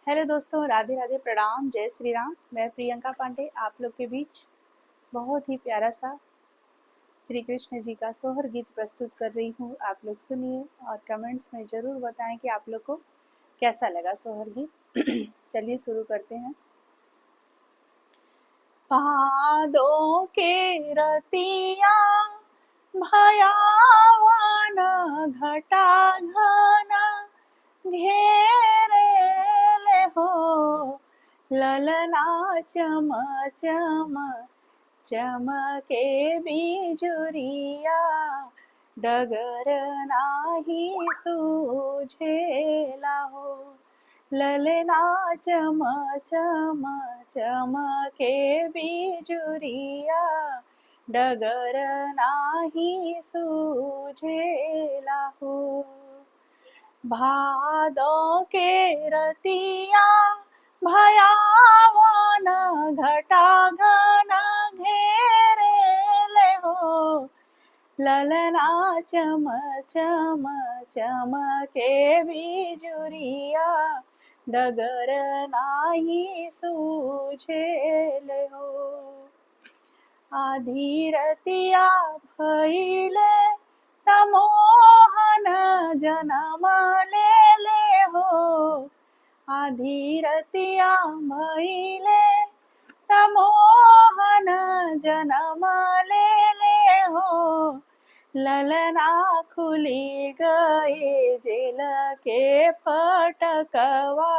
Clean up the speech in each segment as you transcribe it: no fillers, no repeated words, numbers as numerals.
Hello दोस्तों, राधे राधे, प्रणाम, जय श्री राम। मैं प्रियंका पांडे आप लोग के बीच बहुत ही प्यारा सा श्री कृष्ण जी का सोहर गीत प्रस्तुत कर रही हूँ। आप लोग सुनिए और कमेंट्स में ज़रूर बताएं कि आप लोग को कैसा लगा सोहर गीत। चलिए शुरू करते हैं। भादों के रतिया भयावन घटा घना घेरे हो, ललना चम चम चमके बिजुरिया, डगर नाही सूझेला हो। ललना चम चम चमके बिजुरिया, डगर नाही सूझेला हो। भादों के रतिया भयावन घटा घन घेरे हो, ललना चम चम चमके बिजुरिया, डगर नाही सूझेले हो। आधी रतिया भइले तमोहन जनम लेले हो। आधी रतिया भइले तमोहन जनम लेले हो, ललना खुली गए जेल के फटकवा,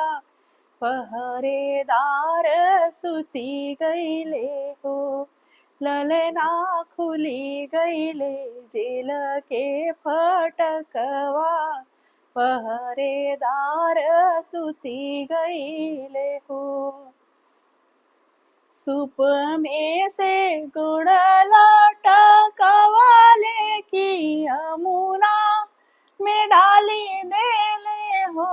पहरेदार सुती गईले हो। ललना खुली गईले जेल के फटकवा, पहरेदार सुती गईले हो। सूप में से गुड़ लटकवाले की यमुना में डाली देले हो।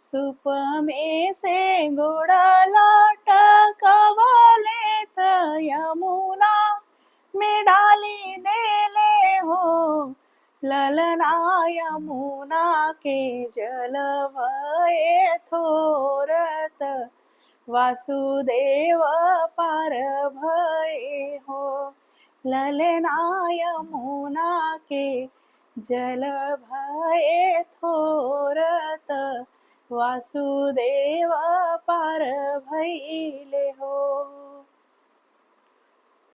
सूप में से गुड़ लटकवाले त यमुना में डाली देले हो। ललना यमुना के जल भये थोरत, वासुदेव पार भये हो। ललना यमुना के जल भये थोरत, वासुदेव पार भइले हो।